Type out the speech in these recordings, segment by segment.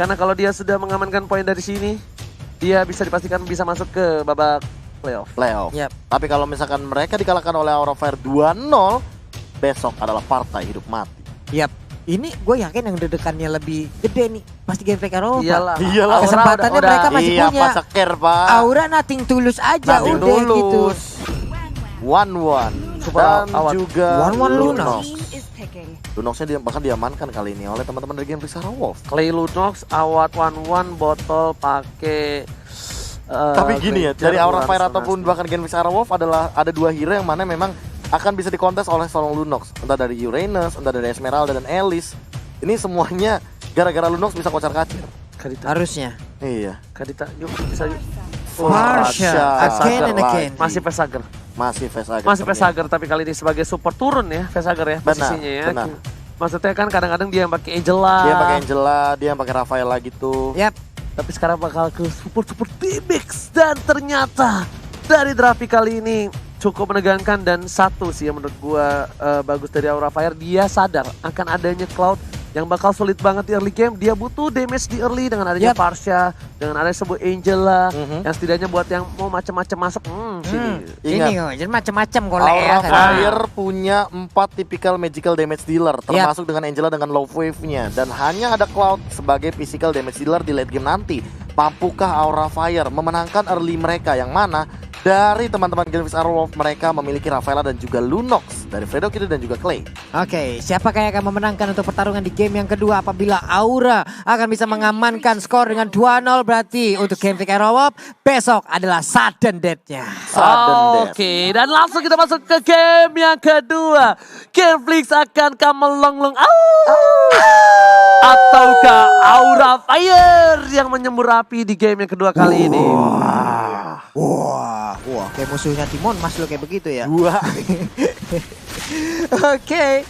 Karena kalau dia sudah mengamankan poin dari sini, dia bisa dipastikan bisa masuk ke babak playoff. Yep. Tapi kalau misalkan mereka dikalahkan oleh Aura Fire 2-0, besok adalah partai hidup mati. Yap. Ini gue yakin yang dedekannya lebih gede nih. Pasti Game Freak Eropa. Iyalah. Kesempatannya Aura mereka masih iya, punya. Pak Ceker, Pak. Aura nothing tulus aja Nothing udah gitu. tulus. 1-1. Dan awat. juga 1-1 Lunox. Lunoxnya bahkan diamankan kali ini oleh teman-teman dari Game Freak Wolf. Clay Lunox, awat 1-1, botol pakai Tapi gini ya, dari Aura Fire Ransom ataupun bahkan Game Freak Wolf adalah ada dua hero yang mana memang akan bisa dikontes oleh seorang Lunox. Entah dari Uranus, entah dari Esmeralda dan Alice. Ini semuanya gara-gara Lunox bisa kocar-kacir. Kadita. Iya. Yuk bisa yuk. Marsha, again and again. Masih Vesager. Masih Vesager. Masih Vesager, tapi kali ini sebagai support turun ya Vesager ya posisinya ya. Benar. Maksudnya kan kadang-kadang dia yang pakai Angela. Dia pakai Angela, dia yang pakai Rafaela gitu. Yap. Tapi sekarang bakal ke support T-Mix. Dan ternyata dari Drafi kali ini cukup menegangkan. Dan satu sih yang menurut gua bagus dari Aura Fire, dia sadar akan adanya Cloud yang bakal sulit banget di early game. Dia butuh damage di early dengan adanya Parsha, dengan adanya sebuah Angela, yang setidaknya buat yang mau macam-macam masuk. Sini. Ini kok, jadi macam-macam golek ya. Aura Fire punya 4 typical magical damage dealer, termasuk dengan Angela dengan low wave-nya. Dan hanya ada Cloud sebagai physical damage dealer di late game nanti. Mampukah Aura Fire memenangkan early mereka, yang mana dari teman-teman Game Freak Wolf mereka memiliki Rafaela dan juga Lunox dari Fredo Kid dan juga Clay. Oke, siapakah yang akan memenangkan untuk pertarungan di game yang kedua apabila Aura akan bisa mengamankan skor dengan 2-0, berarti untuk Game Freak Wolf besok adalah sudden death-nya. Oke, dan langsung kita masuk ke game yang kedua. Game Freak akan kamelonglong ataukah Aura Fire yang menyembur api di game yang kedua kali ini? Wah, kayak musuhnya Timon Mas lo kayak begitu ya. Oke.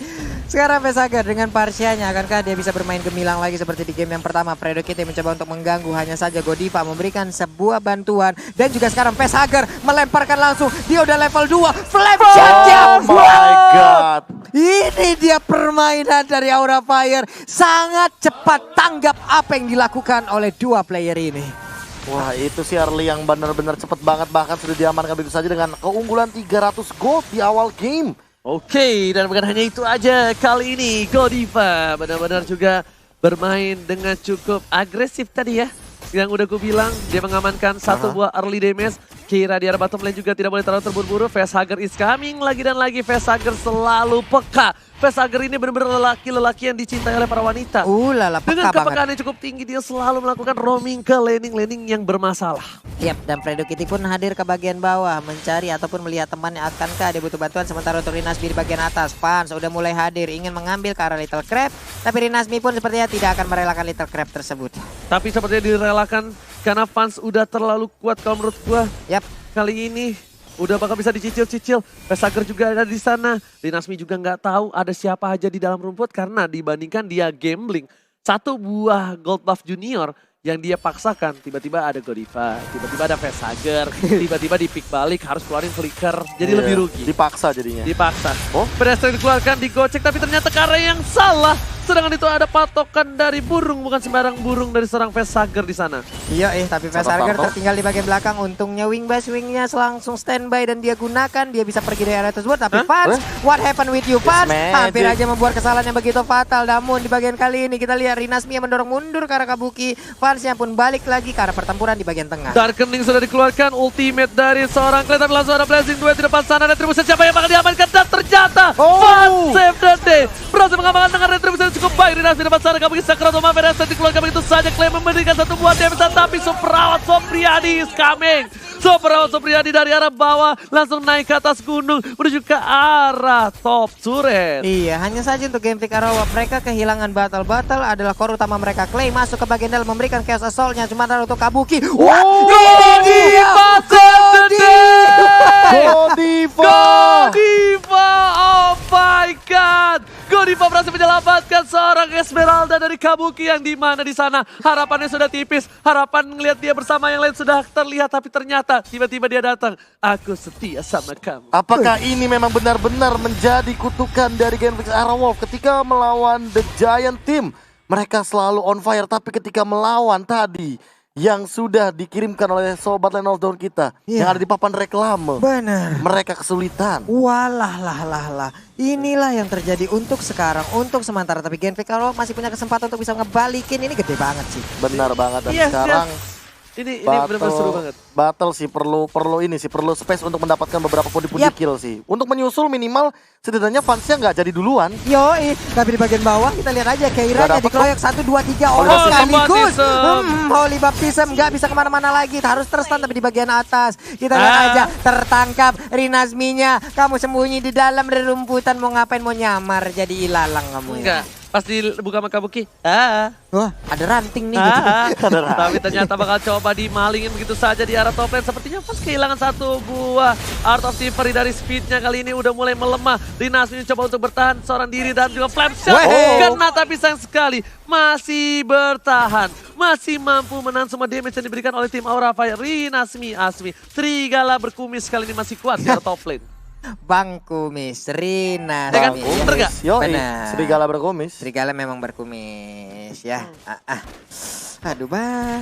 Sekarang Vesager dengan Parsianya, akankah dia bisa bermain gemilang lagi seperti di game yang pertama? Fredo Kid mencoba untuk mengganggu, hanya saja Godiva memberikan sebuah bantuan. Dan juga sekarang Vesager melemparkan langsung, dia udah level 2, Flapjack. Oh my god. Ini dia permainan dari Aura Fire, sangat cepat tanggap apa yang dilakukan oleh dua player ini. Wah, itu sih early yang benar-benar cepet banget, bahkan sudah diamankan begitu saja dengan keunggulan 300 gold di awal game. Oke, dan bukan hanya itu aja, kali ini Godiva benar-benar juga bermain dengan cukup agresif tadi ya. Yang udah gue bilang, dia mengamankan satu buah early damage. Kira di arah bottom lane juga tidak boleh terlalu terburu-buru. Vesager is coming lagi dan lagi. Vesager selalu peka. Vesager ini benar-benar lelaki-lelaki yang dicintai oleh para wanita. Lala, peka Dengan banget. kepekaan yang cukup tinggi, dia selalu melakukan roaming ke laning-laning yang bermasalah. Yap, dan Fredo Kitty pun hadir ke bagian bawah mencari ataupun melihat temannya akankah dia butuh bantuan. Sementara untuk Rinasmi di bagian atas, Fans udah mulai hadir ingin mengambil ke arah Little Crab, tapi Rinasmi pun sepertinya tidak akan merelakan Little Crab tersebut. Tapi sepertinya direlakan karena Fans udah terlalu kuat kalau menurut gua. Yap. Kali ini udah bakal bisa dicicil-cicil. Vesager juga ada di sana. Rinasmi juga nggak tahu ada siapa aja di dalam rumput karena dibandingkan dia gambling satu buah gold buff junior yang dia paksakan, tiba-tiba ada Godiva, tiba-tiba ada Vesager, tiba-tiba di pick balik harus keluarin flicker, jadi lebih rugi. Dipaksa jadinya. Dipaksa. Pedestrian dikeluarkan, digocek, tapi ternyata karena yang salah. Sedangkan itu ada patokan dari burung, bukan sembarang burung dari seorang Vesager di sana. Iya tapi Vesager tertinggal di bagian belakang. Untungnya wingnya langsung standby dan dia gunakan. Dia bisa pergi dari area tersebut. Tapi Fans, what happened with you Fans? Hampir aja membuat kesalahan yang begitu fatal. Namun di bagian kali ini kita lihat Rinasmi yang mendorong mundur ke arah Kabuki. Fansnya pun balik lagi ke arah pertempuran di bagian tengah. Darkening sudah dikeluarkan, ultimate dari seorang Clay, tapi langsung ada blessing duet di depan sana. Retribution siapa yang bakal diamankan? Dan ternyata Fans save the day. Berhasil mengamankan dengan retribution cukup baik. Rinasmi di depan sana, Kabuki Sakratoma Veresan dikeluarkan begitu saja. Clay memberikan satu buah damage, tapi Superawat Sopriadi is coming. Superawat Sopriadi dari arah bawah langsung naik ke atas gunung menuju ke arah top turret. Iya, hanya saja untuk Game Freak Arawa mereka kehilangan battle adalah core utama mereka. Clay masuk ke bagian dalam memberikan chaos assault-nya, cuma untuk Kabuki. Wah, Godiva save the day. Godiva, oh my god. Godiva berhasil menyelamatkan seorang Esmeralda dari Kabuki yang dimana di sana harapannya sudah tipis. Harapan ngelihat dia bersama yang lain sudah terlihat, tapi ternyata tiba-tiba dia datang. Aku setia sama kamu. Apakah ini memang benar-benar menjadi kutukan dari Game Freak Wolf ketika melawan The Giant Team? mereka selalu on fire. Tapi ketika melawan tadi yang sudah dikirimkan oleh sobat Lenol Down kita yang ada di papan reklame, Benar. mereka kesulitan. Walah. Inilah yang terjadi untuk sekarang, untuk sementara. Tapi Genfik kalau masih punya kesempatan untuk bisa ngebalikin, ini gede banget sih. Benar banget. Dan Yes, sekarang ini benar-benar seru banget. Battle sih perlu space untuk mendapatkan beberapa pundi-pundi kill sih. Untuk menyusul minimal setidaknya fansnya nggak jadi duluan. Yoi, tapi di bagian bawah kita lihat aja Keira Nggak jadi dapet dikeroyok 1, 2, 3 Holy orang Baptism. sekaligus. Baptism. Holy Baptism nggak bisa kemana-mana lagi, harus terstun tapi di bagian atas. Kita lihat aja tertangkap Rinasminya. Kamu sembunyi di dalam rerumputan, mau ngapain, mau nyamar jadi ilalang kamu ya. Enggak, pas dibuka Makabuki. Wah, ada ranting nih gitu. Tapi ternyata bakal coba dimalingin begitu saja di arah top lane. Sepertinya pas kehilangan satu buah Art of Thievery dari speednya kali ini udah mulai melemah. Rinasmi coba untuk bertahan seorang diri dan juga flame shot. Kena tapi sayang sekali masih bertahan. Masih mampu menahan semua damage yang diberikan oleh tim Aura Fire. Rinasmi Asmi. Serigala berkumis kali ini masih kuat di arah top lane. Bang Kumis, Rina. Ya kan? Bener gak? Benar. Serigala berkumis. Serigala memang berkumis ya. Aduh bang.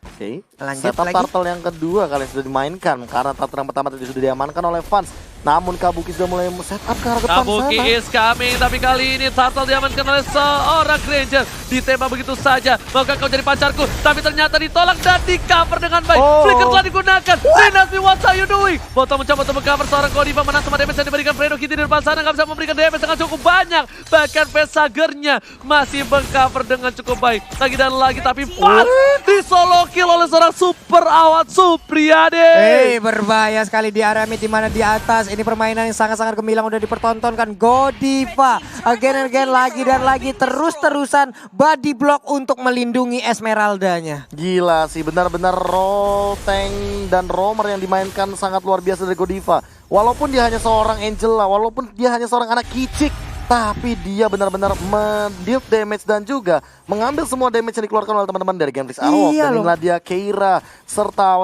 Oke. Lanjut Setup lagi. turtle yang kedua kalian sudah dimainkan karena turtle yang pertama tadi sudah diamankan oleh fans. Namun Kabuki sudah mulai setup ke arah depan Kabuki sana. is coming, tapi kali ini Turtle diamankan oleh seorang Granger. Ditembak begitu saja, maukah kau jadi pacarku? Tapi ternyata ditolak dan di cover dengan baik. Flicker telah digunakan. Rinasmi, what are you doing? Botol mencoba untuk meng-cover seorang Godiva, menang sama damage yang diberikan Fredo Kitty di depan sana. Gak bisa memberikan damage dengan cukup banyak. Bahkan Pesagernya masih meng-cover dengan cukup baik. Lagi dan lagi, tapi pas di solo kill oleh seorang Super Awat Supriyadi. Berbahaya sekali di area mid, di mana di atas. Ini permainan yang sangat-sangat gemilang udah dipertontonkan. Godiva again and again, lagi dan lagi, terus-terusan body block untuk melindungi Esmeraldanya. Gila sih, benar-benar raw tank dan roamer yang dimainkan sangat luar biasa dari Godiva. Walaupun dia hanya seorang Angela, walaupun dia hanya seorang anak kicik, tapi dia benar-benar mendeal damage dan juga mengambil semua damage yang dikeluarkan oleh teman-teman dari Genfix Arrow. Dan inilah dia Keira serta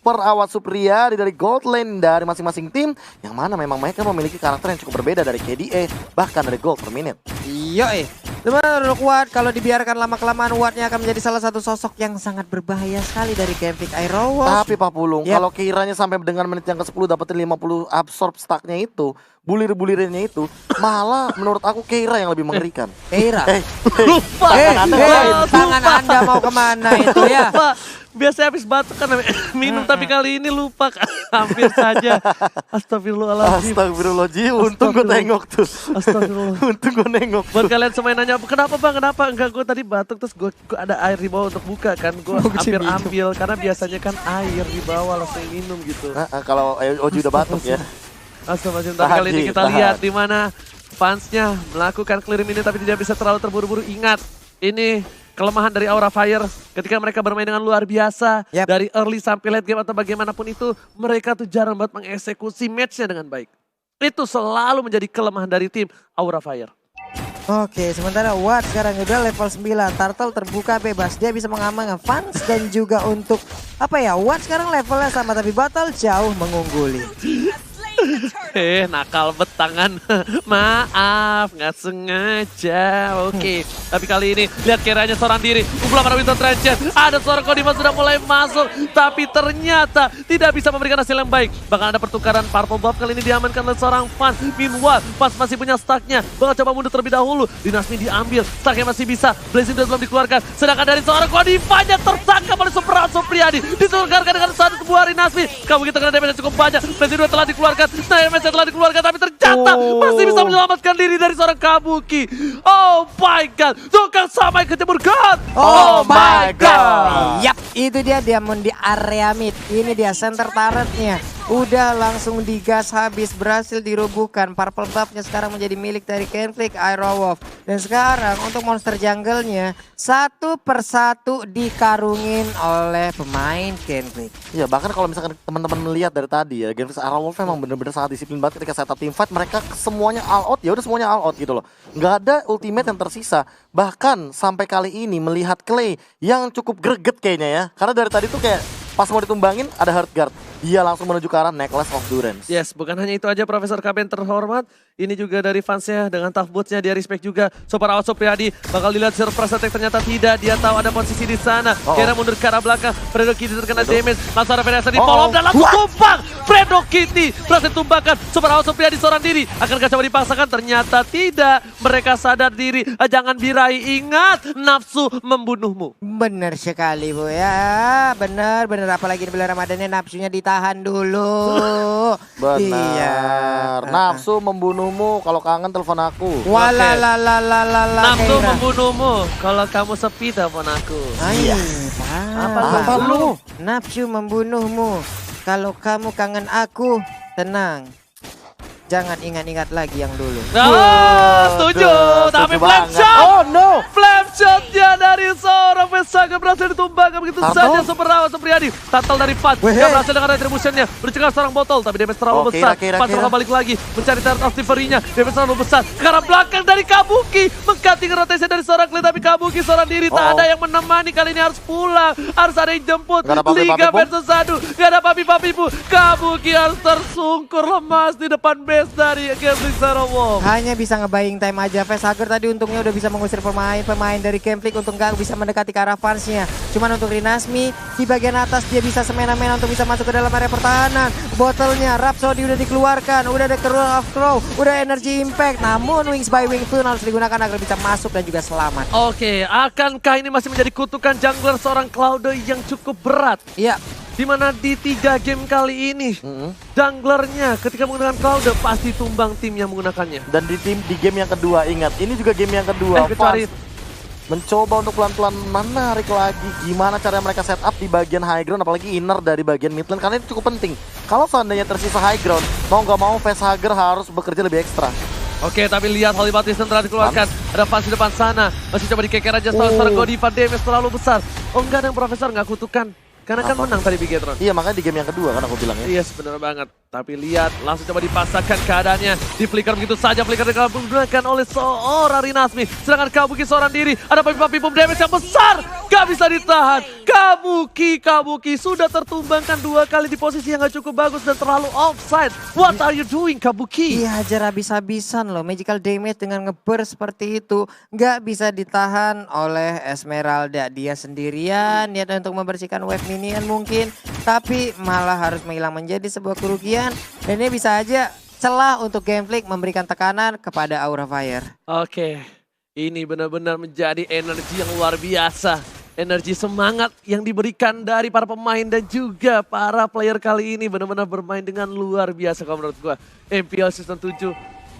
Awat Supriyadi dari gold lane dari masing-masing tim, yang mana memang mereka memiliki karakter yang cukup berbeda dari KDA, bahkan dari gold per minute. Iya lumayan kuat. Kalau dibiarkan lama-kelamaan, Wattnya akan menjadi salah satu sosok yang sangat berbahaya sekali dari Genfix Arrow. Tapi Pak Pulung, kalau Keiranya sampai dengan menit yang ke-10 dapetin 50 absorb stacknya itu, bulir-bulirannya itu, malah menurut aku Keira yang lebih mengerikan. Keira. Lupa. Tangan Anda mau kemana itu ya? Lupa. Biasanya habis batuk kan minum, tapi kali ini lupa. Hampir saja. Astagfirullahaladzim. Astagfirullahaladzim, untung gue nengok tuh. Astagfirullah. Untung gue nengok. Buat kalian semua yang nanya, kenapa bang, kenapa? Enggak, gue tadi batuk terus gue ada air di bawah untuk buka kan. Gue hampir ambil, karena biasanya kan air di bawah langsung minum gitu. Kalau Oji udah batuk ya. Astagfirullahaladzim, tapi kali ini kita lihat di mana fansnya melakukan clear ini tapi tidak bisa terlalu terburu-buru. Ingat, ini kelemahan dari Aura Fire ketika mereka bermain dengan luar biasa. Dari early sampai late game atau bagaimanapun itu, mereka tuh jarang banget mengeksekusi matchnya dengan baik. Itu selalu menjadi kelemahan dari tim Aura Fire. Oke, sementara Watt sekarang udah level 9. Turtle terbuka bebas, dia bisa mengamankan fans dan juga untuk apa ya, Watt sekarang levelnya sama tapi Battle jauh mengungguli. Nakal bet tangan. Maaf, nggak sengaja. Oke. Tapi kali ini lihat Keiranya seorang diri. Kumpulan para Winter Trencher. Ada seorang Godiva sudah mulai masuk, tapi ternyata tidak bisa memberikan hasil yang baik. Bahkan ada pertukaran purple buff kali ini diamankan oleh seorang Fan. Meanwhile, Pas masih punya stacknya. Bakal coba mundur terlebih dahulu. Dinasmi diambil, stacknya masih bisa. Blazing Duel belum dikeluarkan. Sedangkan dari seorang Godivanya tertangkap oleh Super Supriyadi. Ditukarkan dengan satu buah Rinasmi. Kamu kita kena damage cukup banyak. Blazing Duel telah dikeluarkan. Damage telah dikeluarkan, tapi ternyata masih bisa menyelamatkan diri dari seorang Kabuki. Oh my god, tukang sampai ke timur god. Oh my god. Yap, itu dia Diamond di area mid. Ini dia center turretnya. Udah langsung digas habis, berhasil dirobohkan. Purple buff-nya sekarang menjadi milik dari Genfix Aerowolf. Dan sekarang untuk monster jungle-nya satu persatu dikarungin oleh pemain Genfix. Ya bahkan kalau misalkan teman-teman melihat dari tadi ya, Genfix Aerowolf memang benar-benar sangat disiplin banget ketika setup team fight. Mereka semuanya all out, ya udah semuanya all out gitu loh. Nggak ada ultimate yang tersisa. Bahkan sampai kali ini melihat Clay yang cukup greget kayaknya ya. Karena dari tadi tuh kayak pas mau ditumbangin ada Heartguard. Dia langsung menuju ke arah Necklace of Durance. Yes, bukan hanya itu aja Profesor Kaben terhormat. Ini juga dari fansnya dengan tough boots-nya dia respect juga. Super Awas Supriyadi bakal dilihat surprise attack, ternyata tidak. Dia tahu ada posisi di sana. Kira mundur ke arah belakang. Fredo Kitty terkena damage. Langsung ada Federasi di follow up dan langsung tumbang. Fredo Kitty berhasil tumbangkan. Super Awas Supriyadi seorang diri. Akankah coba dipaksakan? Ternyata tidak. Mereka sadar diri. Jangan birahi, ingat nafsu membunuhmu. Bener sekali Bu ya. Bener. Apalagi di bulan Ramadannya nafsunya ditahan dulu. Benar. Iya. Nafsu membunuhmu, kalau kangen telepon aku. Walalalalala. Nafsu membunuhmu. Kalau kamu sepi telepon aku. Iya. Apa lu? Nafsu membunuhmu. Kalau kamu kangen aku, tenang. Jangan ingat-ingat lagi yang dulu. Setuju. Tapi setuju flame banget. shot. Oh no. Flame shotnya dari seorang Vesaga berhasil ditumbangkan begitu saja. Super Awas Supriyadi. Tatal dari Pat. Dia berhasil dengan retributionnya. Bercengah seorang botol. Tapi damage terlalu besar. Pat bakal balik lagi. Mencari Third of Delivery-nya. Damage terlalu besar. Ke arah belakang dari Kabuki. Mengganti rotation dari seorang Clay. Tapi Kabuki seorang diri. Tak ada yang menemani. Kali ini harus pulang. Harus ada yang jemput. Liga versus Sadu. Gak ada papi-papi Bu. Kabuki harus tersungkur lemas di depan base dari Gameplay Sarawak. Hanya bisa ngebaying time aja. Vesager tadi untungnya udah bisa mengusir pemain dari Gameplay untuk nggak bisa mendekati ke arah fansnya. Cuman untuk Rinasmi di bagian atas dia bisa semena-mena untuk bisa masuk ke dalam area pertahanan. Botolnya Rhapsody udah dikeluarkan, udah ada Rule of Crow, udah Energy Impact. Namun Wings by Wing Tune harus digunakan agar bisa masuk dan juga selamat. Oke, akankah ini masih menjadi kutukan jungler seorang Cloud yang cukup berat? Iya. Dimana di 3 game kali ini, junglernya ketika menggunakan Cloud pasti tumbang tim yang menggunakannya. Dan di game yang kedua, ingat, ini juga game yang kedua. Kecuali mencoba untuk pelan-pelan menarik lagi gimana cara mereka setup di bagian high ground, apalagi inner dari bagian mid lane, karena itu cukup penting. Kalau seandainya tersisa high ground, mau nggak mau Vesager harus bekerja lebih ekstra. Oke, tapi lihat Holy Baptist telah dikeluarkan. Ada fans di depan sana. Masih coba dikeker aja seorang Godiva, damage terlalu besar. Oh enggak, ada yang Profesor nggak kutukan. Karena kan menang tadi Bigetron. Iya, makanya di game yang kedua kan aku bilangnya. Iya, benar banget. Tapi lihat, langsung coba dipasangkan keadaannya. Di flicker begitu saja, flicker digunakan oleh seorang Rinasmi. Sedangkan Kabuki seorang diri. Ada papi-papi boom damage yang besar. Gak bisa ditahan. Kabuki sudah tertumbangkan 2 kali di posisi yang gak cukup bagus dan terlalu offside. What are you doing, Kabuki? Iya, hajar habis-habisan loh. Magical damage dengan ngeburst seperti itu. Gak bisa ditahan oleh Esmeralda. Dia sendirian, niat untuk membersihkan wave minion mungkin. Tapi malah harus menghilang menjadi sebuah kerugian. Dan ini bisa aja celah untuk Gameplay memberikan tekanan kepada Aura Fire. Oke, ini benar-benar menjadi energi yang luar biasa. Energi semangat yang diberikan dari para pemain dan juga para player kali ini benar-benar bermain dengan luar biasa kalau menurut gua. MPL Season 7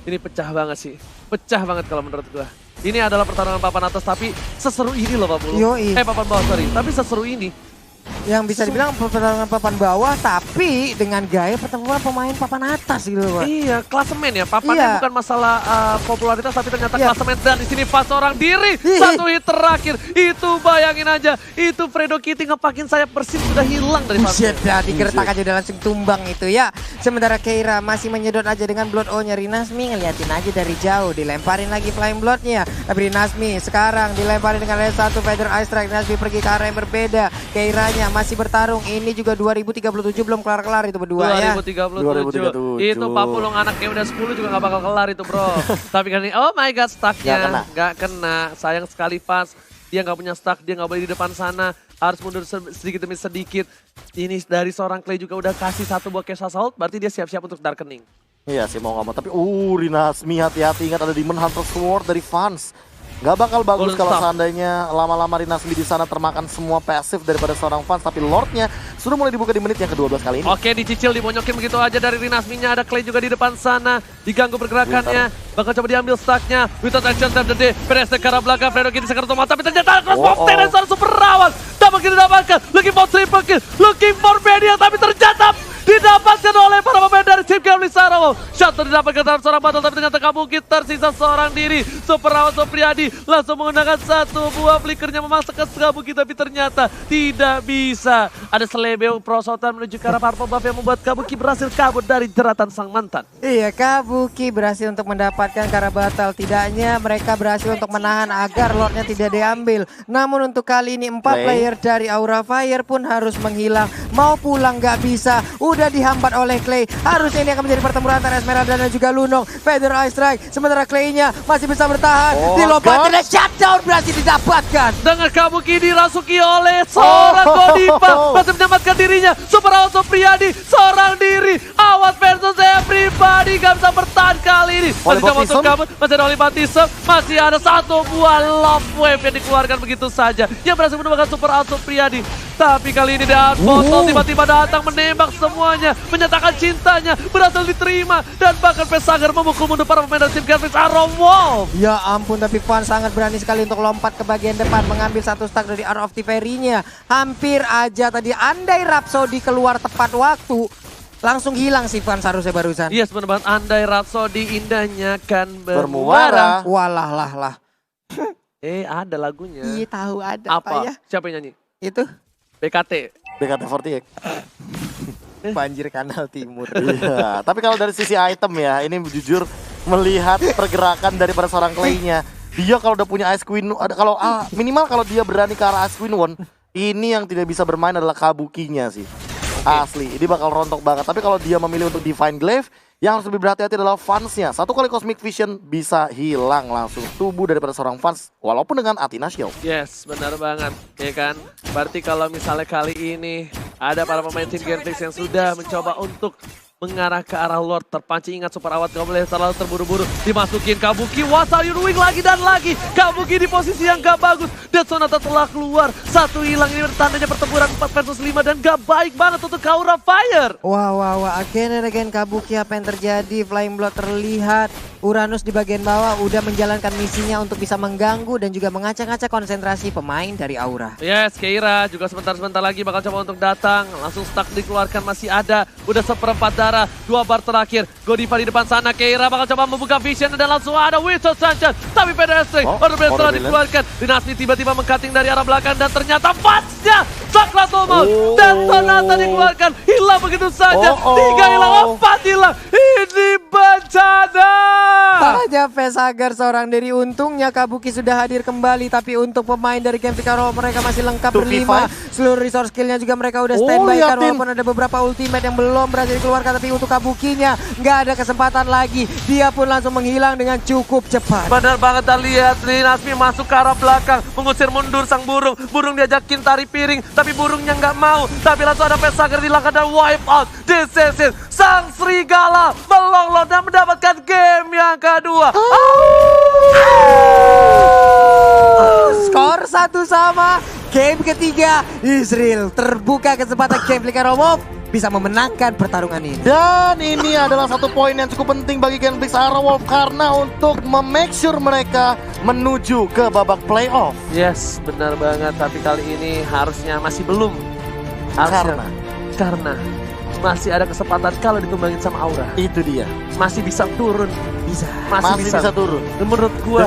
ini pecah banget sih. Pecah banget kalau menurut gua. Ini adalah pertarungan papan atas tapi seseru ini loh Pak Bulu. Papan bawah, sorry. Tapi seseru ini. Yang bisa dibilang pertarungan papan bawah tapi dengan gaya pertemuan pemain papan atas gitu Pak. Iya, klasemen ya. Papannya bukan masalah popularitas tapi ternyata klasemen. Dan di sini pas seorang diri. Satu hit terakhir. Itu bayangin aja. Itu Fredo Kitty ngepakin sayap bersih sudah hilang dari Buset dah, digertak aja udah langsung tumbang itu ya. Sementara Keira masih menyedot aja dengan Blood O-nya. Rinasmi ngeliatin aja dari jauh. Dilemparin lagi Flame Blood-nya. Tapi Rinasmi sekarang dilemparin dengan S1 Feather Ice Strike. Rinasmi pergi ke arah yang berbeda. Keiranya masih bertarung. Ini juga 2037 belum kelar-kelar itu berdua 2037. Itu Papulung anaknya udah 10 juga gak bakal kelar itu bro. Tapi kan ini, oh my god, stucknya gak kena. Sayang sekali pas. Dia gak punya stuck, dia gak boleh di depan sana. Harus mundur sedikit demi sedikit. Ini dari seorang Clay juga udah kasih 1 buah Cash Assault. Berarti dia siap-siap untuk Darkening. Iya sih mau gak mau. Tapi Rinasmi hati-hati, ingat ada Demon Hunter Sword dari fans. Gak bakal bagus kalau seandainya lama-lama Rinasmi di sana termakan semua pasif daripada seorang fans. Tapi Lordnya sudah mulai dibuka di menit yang ke-12 kali ini. Oke, dicicil, dimonyokin begitu aja dari Rinasminya. Ada Clay juga di depan sana. Diganggu pergerakannya. Bakal coba diambil stacknya. Without action time the day. PST ke arah belakang. Fredo Kitty sekarang otomatis. Tapi ternyata crossbow dan seorang super rawan. Dapat kita dapatkan. Looking for triple kill. Looking for media. Tapi ternyata didapatkan oleh para pemain dari tim Gameplay Sarawak. Shot didapatkan dalam seorang battle. Tapi ternyata Kabuki tersisa seorang diri. Super Rawan Supriyadi langsung menggunakan 1 buah flickernya memaksakan Kabuki. Tapi ternyata tidak bisa. Ada selebeo prosotan menuju ke arah purple buff yang membuat Kabuki berhasil kabur dari jeratan sang mantan. Iya, Kabuki berhasil untuk mendapatkan Kara Battle. Tidaknya mereka berhasil untuk menahan agar Lordnya tidak diambil. Namun untuk kali ini 4 player dari Aura Fire pun harus menghilang. Mau pulang nggak bisa. Udah dihambat oleh Clay. Harusnya ini akan menjadi pertempuran antara merah dan juga Lunong. Feather Eye Strike. Sementara Clay-nya masih bisa bertahan. Oh, Dilompatin God. dan shutdown berhasil didapatkan. Dengan Kabuki dirasuki oleh seorang Godiva. Masih menyelamatkan dirinya. Super Auto Priadi, seorang diri. Awas versus everybody. Gak bisa bertahan kali ini. Masih coba untuk kabur. Masih ada Olivatism. Masih ada satu buah Love Wave yang dikeluarkan begitu saja. Yang berhasil menemukan Super Auto Priadi. Tapi kali ini Dead Botol tiba-tiba datang menembak semuanya. Menyatakan cintanya. Berhasil diterima. Dan bahkan Pesager memukul mundur para pemain dari tim Genflix Arrow Wolf. Ya ampun, tapi Fan sangat berani sekali untuk lompat ke bagian depan. Mengambil satu stack dari Art of Tiferi-nya. Hampir aja tadi andai Rhapsody keluar tepat waktu. Langsung hilang si Fan seharusnya barusan. Yes, benar banget. Andai Rhapsody indahnya kan Bermuara. Walah lah lah. Ada lagunya. Iya tahu ada Apa? ya. Siapa yang nyanyi? Itu BKT. BKT48. banjir Kanal Timur. Iya, tapi kalau dari sisi item ya, ini jujur melihat pergerakan daripada seorang Clay-nya. Dia kalau udah punya Ice Queen, kalau minimal kalau dia berani ke arah Ice Queen One, ini yang tidak bisa bermain adalah Kabukinya sih. Asli, ini bakal rontok banget. Tapi kalau dia memilih untuk Divine Glaive, yang harus lebih berhati-hati adalah Fansnya. Satu kali Cosmic Vision bisa hilang langsung tubuh daripada seorang Fans, walaupun dengan Athena Shield. Yes, benar banget, ya kan? Berarti kalau misalnya kali ini ada para pemain tim Genflix yang sudah mencoba untuk mengarah ke arah Lord, terpancing, ingat super awat, gak boleh terlalu terburu-buru, dimasukin Kabuki, what are you doing lagi dan lagi, Kabuki di posisi yang gak bagus, dan Sonata telah keluar, satu hilang, ini bertandanya pertempuran 4 versus 5 dan gak baik banget untuk Aura Fire. Wah, again and again Kabuki, apa yang terjadi, Flying Blood terlihat, Uranus di bagian bawah udah menjalankan misinya untuk bisa mengganggu dan juga mengacak-acak konsentrasi pemain dari Aura. Yes, Keira juga sebentar lagi bakal coba untuk datang, langsung stuck dikeluarkan, masih ada, udah seperempat darah, 2 bar terakhir, Godiva di depan sana, Keira bakal coba membuka vision dan langsung ada Witcher Sanchez, tapi pedestri, order telah dikeluarkan, Dynasty tiba-tiba mengcutting dari arah belakang dan ternyata Fatsnya, Sakra Tomol, dan Sonata dikeluarkan, hilang begitu saja, 3 hilang, 4 hilang, ini bencana! Hanya Pesager seorang diri, untungnya Kabuki sudah hadir kembali, tapi untuk pemain dari Genflix Arrow mereka masih lengkap berlima, seluruh resource skillnya juga mereka udah standby kan, walaupun ada beberapa ultimate yang belum berhasil dikeluarkan, tapi untuk Kabukinya nggak ada kesempatan lagi, dia pun langsung menghilang dengan cukup cepat. Benar banget, dan lihat Dynasty masuk ke arah belakang, mengusir mundur sang burung, diajakin tari piring, tapi burungnya nggak mau, tapi langsung ada Pesager di langkah dan wipe out, this is it, sang serigala melolong dan mendapatkan game yang kedua. Skor 1-1, game ketiga Israel, terbuka kesempatan Genflix Arrow Wolf bisa memenangkan pertarungan ini. Dan ini adalah satu poin yang cukup penting bagi Genflix Arrow Wolf karena untuk make sure mereka menuju ke babak playoff. Yes, benar banget, tapi kali ini harusnya masih belum. Karena masih ada kesempatan kalau ditumbangin sama Aura. Itu dia. Masih bisa turun. Masih bisa turun. Menurut gua